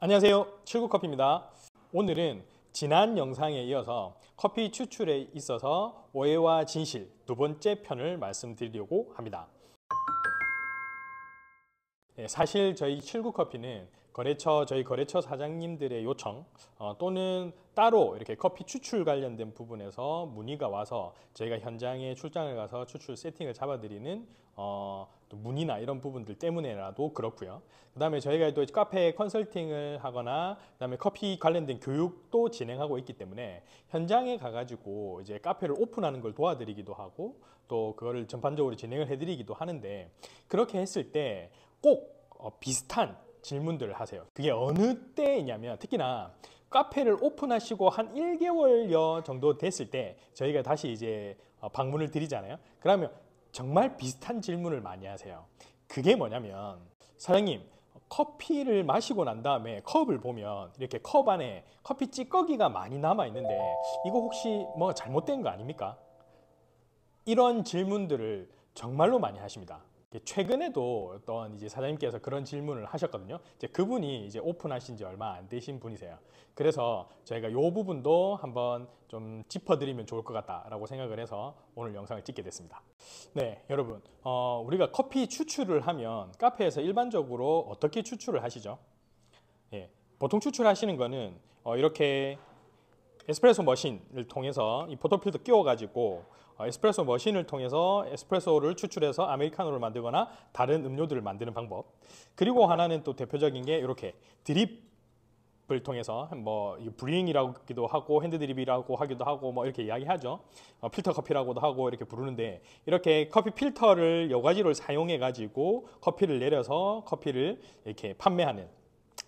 안녕하세요. 칠구커피입니다. 오늘은 지난 영상에 이어서 커피 추출에 있어서 오해와 진실 두 번째 편을 말씀드리려고 합니다. 사실 저희 칠구커피는 저희 거래처 사장님들의 요청 또는 따로 이렇게 커피 추출 관련된 부분에서 문의가 와서 저희가 현장에 출장을 가서 추출 세팅을 잡아드리는 또 문의나 이런 부분들 때문에라도 그렇고요. 그 다음에 저희가 또 카페 컨설팅을 하거나 그 다음에 커피 관련된 교육도 진행하고 있기 때문에 현장에 가가지고 이제 카페를 오픈하는 걸 도와드리기도 하고 또 그거를 전반적으로 진행을 해드리기도 하는데, 그렇게 했을 때 꼭 비슷한 질문들을 하세요. 그게 어느 때이냐면, 특히나 카페를 오픈하시고 한 1개월여 정도 됐을 때 저희가 다시 이제 방문을 드리잖아요. 그러면 정말 비슷한 질문을 많이 하세요. 그게 뭐냐면, 사장님, 커피를 마시고 난 다음에 컵을 보면 이렇게 컵 안에 커피 찌꺼기가 많이 남아 있는데 이거 혹시 뭐가 잘못된 거 아닙니까? 이런 질문들을 정말로 많이 하십니다. 최근에도 어떤 이제 사장님께서 그런 질문을 하셨거든요. 이제 그분이 이제 오픈하신 지 얼마 안 되신 분이세요. 그래서 저희가 이 부분도 한번 좀 짚어드리면 좋을 것 같다라고 생각을 해서 오늘 영상을 찍게 됐습니다. 네, 여러분, 우리가 커피 추출을 하면 카페에서 일반적으로 어떻게 추출을 하시죠? 예, 보통 추출하시는 거는 이렇게 에스프레소 머신을 통해서 이 포토필터 끼워가지고 에스프레소 머신을 통해서 에스프레소를 추출해서 아메리카노를 만들거나 다른 음료들을 만드는 방법. 그리고 하나는 또 대표적인 게 이렇게 드립을 통해서 뭐 브링이라고도 하고 핸드 드립이라고 하기도 하고 뭐 이렇게 이야기하죠. 필터 커피라고도 하고 이렇게 부르는데, 이렇게 커피 필터를 여러 가지를 사용해 가지고 커피를 내려서 커피를 이렇게 판매하는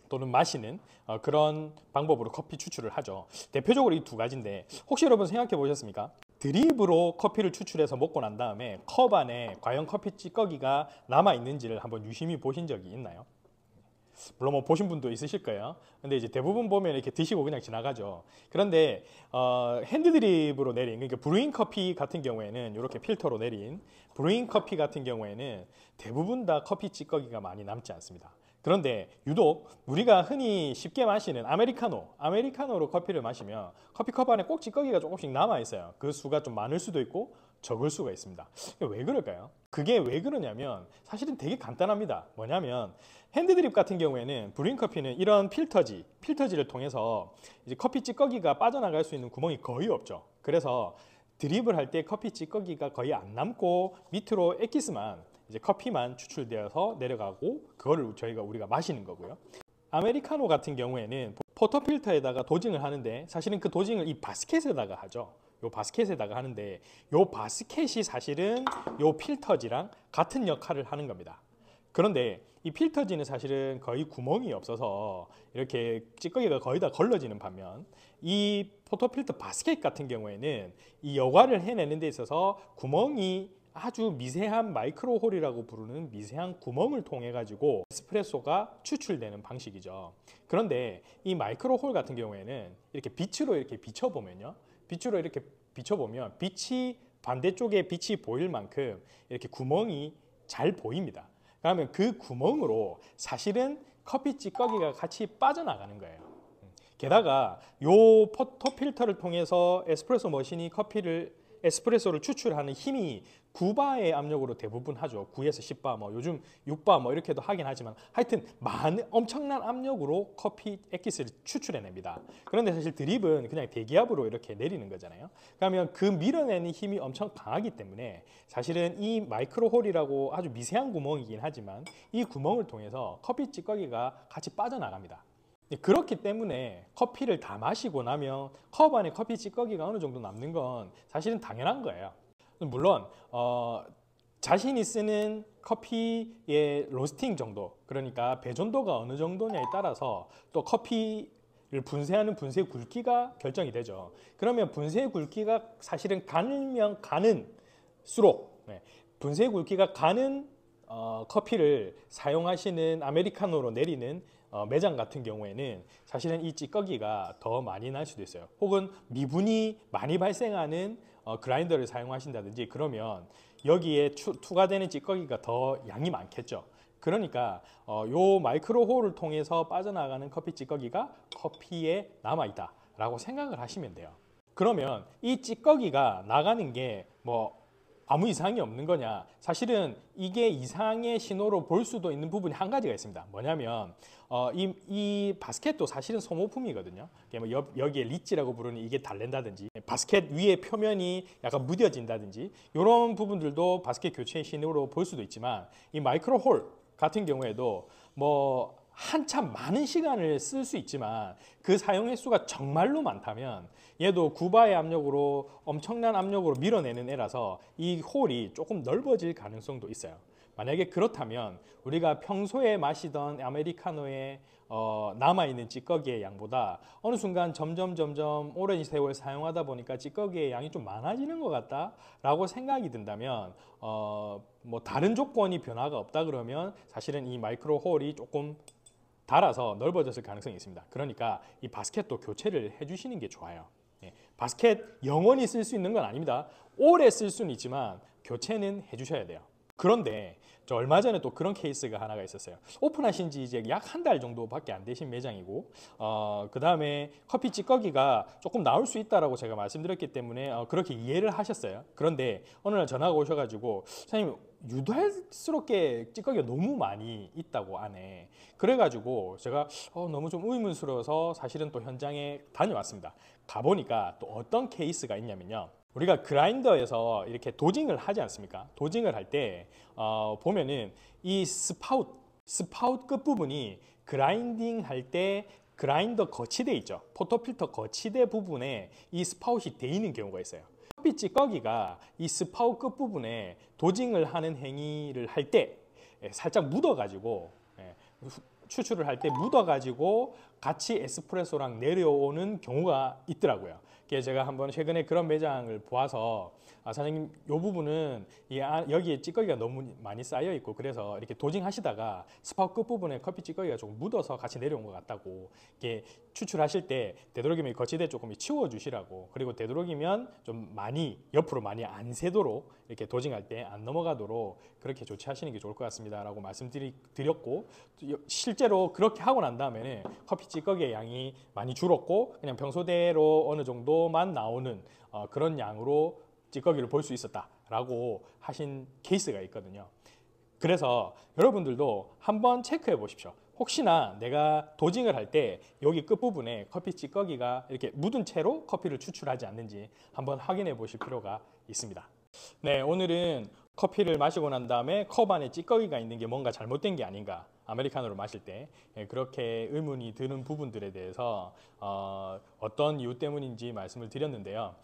또는 마시는 그런 방법으로 커피 추출을 하죠. 대표적으로 이 두 가지인데, 혹시 여러분 생각해 보셨습니까? 드립으로 커피를 추출해서 먹고 난 다음에 컵 안에 과연 커피 찌꺼기가 남아 있는지를 한번 유심히 보신 적이 있나요? 물론 뭐 보신 분도 있으실 거예요. 근데 이제 대부분 보면 이렇게 드시고 그냥 지나가죠. 그런데 핸드 드립으로 내린, 그러니까 브루잉 커피 같은 경우에는 이렇게 필터로 내린 브루잉 커피 같은 경우에는 대부분 다 커피 찌꺼기가 많이 남지 않습니다. 그런데 유독 우리가 흔히 쉽게 마시는 아메리카노로 커피를 마시면 커피컵 안에 꼭 찌꺼기가 조금씩 남아 있어요. 그 수가 좀 많을 수도 있고 적을 수가 있습니다. 왜 그럴까요? 그게 왜 그러냐면 사실은 되게 간단합니다. 뭐냐면 핸드드립 같은 경우에는 브루잉 커피는 이런 필터지를 통해서 이제 커피 찌꺼기가 빠져나갈 수 있는 구멍이 거의 없죠. 그래서 드립을 할 때 커피 찌꺼기가 거의 안 남고 밑으로 엑기스만, 이제 커피만 추출되어서 내려가고 그거를 우리가 마시는 거고요. 아메리카노 같은 경우에는 포터필터에다가 도징을 하는데, 사실은 그 도징을 이 바스켓에다가 하죠. 요 바스켓에다가 하는데, 요 바스켓이 사실은 요 필터지랑 같은 역할을 하는 겁니다. 그런데 이 필터지는 사실은 거의 구멍이 없어서 이렇게 찌꺼기가 거의 다 걸러지는 반면, 이 포터필터 바스켓 같은 경우에는 이 여과를 해내는 데 있어서 구멍이 아주 미세한 마이크로 홀이라고 부르는 미세한 구멍을 통해 가지고 에스프레소가 추출되는 방식이죠. 그런데 이 마이크로 홀 같은 경우에는 이렇게 빛으로 이렇게 비춰보면요, 빛이 반대쪽에 빛이 보일 만큼 이렇게 구멍이 잘 보입니다. 그러면 그 구멍으로 사실은 커피 찌꺼기가 같이 빠져나가는 거예요. 게다가 요 포터 필터를 통해서 에스프레소 머신이 에스프레소를 추출하는 힘이 9바의 압력으로 대부분 하죠. 9에서 10바, 뭐 요즘 6바 뭐 이렇게도 하긴 하지만 하여튼 엄청난 압력으로 커피 액기스를 추출해냅니다. 그런데 사실 드립은 그냥 대기압으로 이렇게 내리는 거잖아요. 그러면 그 밀어내는 힘이 엄청 강하기 때문에 사실은 이 마이크로 홀이라고 아주 미세한 구멍이긴 하지만 이 구멍을 통해서 커피 찌꺼기가 같이 빠져나갑니다. 그렇기 때문에 커피를 다 마시고 나면 컵 안에 커피 찌꺼기가 어느 정도 남는 건 사실은 당연한 거예요. 물론 자신이 쓰는 커피의 로스팅 정도, 그러니까 배전도가 어느 정도냐에 따라서 또 커피를 분쇄하는 분쇄 굵기가 결정이 되죠. 그러면 분쇄 굵기가 사실은 가늘면 가는수록, 분쇄 굵기가 가는 커피를 사용하시는 아메리카노로 내리는 매장 같은 경우에는 사실은 이 찌꺼기가 더 많이 날 수도 있어요. 혹은 미분이 많이 발생하는 그라인더를 사용하신다든지, 그러면 여기에 투과되는 찌꺼기가 더 양이 많겠죠. 그러니까 요 마이크로 홀을 통해서 빠져나가는 커피 찌꺼기가 커피에 남아있다라고 생각을 하시면 돼요. 그러면 이 찌꺼기가 나가는 게 뭐 아무 이상이 없는 거냐? 사실은 이게 이상의 신호로 볼 수도 있는 부분이 한 가지가 있습니다. 뭐냐면 이 바스켓도 사실은 소모품이거든요. 뭐 여기에 리치라고 부르는 이게 달랜다든지 바스켓 위에 표면이 약간 무뎌진다든지 이런 부분들도 바스켓 교체 신호로 볼 수도 있지만 이 마이크로 홀 같은 경우에도 뭐 한참 많은 시간을 쓸 수 있지만 그 사용 횟수가 정말로 많다면 얘도 구바의 압력으로 엄청난 압력으로 밀어내는 애라서 이 홀이 조금 넓어질 가능성도 있어요. 만약에 그렇다면 우리가 평소에 마시던 아메리카노에 남아있는 찌꺼기의 양보다 어느 순간 점점 오랜 세월 사용하다 보니까 찌꺼기의 양이 좀 많아지는 것 같다라고 생각이 든다면 뭐 다른 조건이 변화가 없다 그러면 사실은 이 마이크로 홀이 조금 닳아서 넓어졌을 가능성이 있습니다. 그러니까 이 바스켓도 교체를 해주시는 게 좋아요. 바스켓 영원히 쓸 수 있는 건 아닙니다. 오래 쓸 수는 있지만 교체는 해주셔야 돼요. 그런데 저 얼마 전에 또 그런 케이스가 하나가 있었어요. 오픈하신 지 이제 약 한 달 정도밖에 안 되신 매장이고 그 다음에 커피 찌꺼기가 조금 나올 수 있다라고 제가 말씀드렸기 때문에 그렇게 이해를 하셨어요. 그런데 어느 날 전화가 오셔가지고 사장님 유달스럽게 찌꺼기가 너무 많이 있다고 안에 그래가지고 제가 너무 좀 의문스러워서 사실은 또 현장에 다녀왔습니다. 가보니까 또 어떤 케이스가 있냐면요. 우리가 그라인더에서 이렇게 도징을 하지 않습니까? 도징을 할 때 보면은 이 스파웃 끝부분이 그라인딩 할 때 그라인더 거치대 있죠. 포토필터 거치대 부분에 이 스파웃이 돼 있는 경우가 있어요. 커피 찌꺼기가 이 스파웃 끝부분에 도징을 하는 행위를 할 때 살짝 묻어가지고 추출을 할 때 묻어가지고 같이 에스프레소랑 내려오는 경우가 있더라고요. 그래서 제가 한번 최근에 그런 매장을 보아서 사장님 이 부분은 여기에 찌꺼기가 너무 많이 쌓여 있고 그래서 이렇게 도징하시다가 스파웃 끝부분에 커피 찌꺼기가 조금 묻어서 같이 내려온 것 같다고 이렇게 추출하실 때 되도록이면 거치대 조금 치워 주시라고 그리고 되도록이면 좀 많이 옆으로 많이 안 새도록 이렇게 도징할 때 안 넘어가도록 그렇게 조치하시는 게 좋을 것 같습니다 라고 말씀드렸고 실제로 그렇게 하고 난 다음에는 커피 찌꺼기의 양이 많이 줄었고 그냥 평소대로 어느 정도만 나오는 그런 양으로 찌꺼기를 볼 수 있었다라고 하신 케이스가 있거든요. 그래서 여러분들도 한번 체크해 보십시오. 혹시나 내가 도징을 할 때 여기 끝부분에 커피 찌꺼기가 이렇게 묻은 채로 커피를 추출하지 않는지 한번 확인해 보실 필요가 있습니다. 네, 오늘은 커피를 마시고 난 다음에 컵 안에 찌꺼기가 있는 게 뭔가 잘못된 게 아닌가 아메리카노를 마실 때 그렇게 의문이 드는 부분들에 대해서 어떤 이유 때문인지 말씀을 드렸는데요.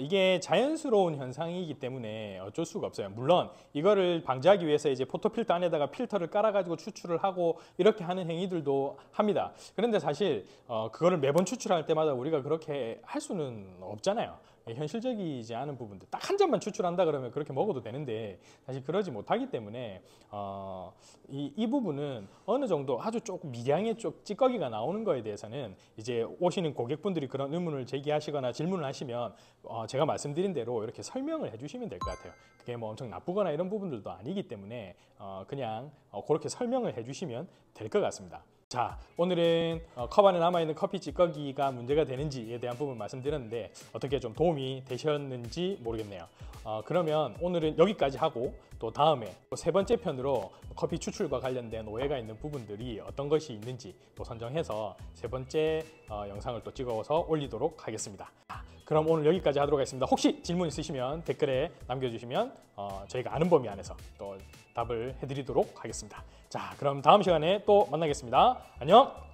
이게 자연스러운 현상이기 때문에 어쩔 수가 없어요. 물론 이거를 방지하기 위해서 이제 포토필터 안에다가 필터를 깔아가지고 추출을 하고 이렇게 하는 행위들도 합니다. 그런데 사실 그거를 매번 추출할 때마다 우리가 그렇게 할 수는 없잖아요. 현실적이지 않은 부분들 딱 한 잔만 추출한다 그러면 그렇게 먹어도 되는데 사실 그러지 못하기 때문에 이 부분은 어느 정도 아주 조금 미량의 찌꺼기가 나오는 거에 대해서는 이제 오시는 고객분들이 그런 의문을 제기하시거나 질문을 하시면 제가 말씀드린 대로 이렇게 설명을 해주시면 될 것 같아요. 그게 뭐 엄청 나쁘거나 이런 부분들도 아니기 때문에 그냥 그렇게 설명을 해주시면 될 것 같습니다. 자, 오늘은 컵 안에 남아있는 커피 찌꺼기가 문제가 되는지에 대한 부분 말씀드렸는데 어떻게 좀 도움이 되셨는지 모르겠네요. 그러면 오늘은 여기까지 하고 또 다음에 또 세 번째 편으로 커피 추출과 관련된 오해가 있는 부분들이 어떤 것이 있는지 또 선정해서 세 번째 영상을 또 찍어서 올리도록 하겠습니다. 그럼 오늘 여기까지 하도록 하겠습니다. 혹시 질문 있으시면 댓글에 남겨주시면 저희가 아는 범위 안에서 또 답을 해드리도록 하겠습니다. 자, 그럼 다음 시간에 또 만나겠습니다. 안녕!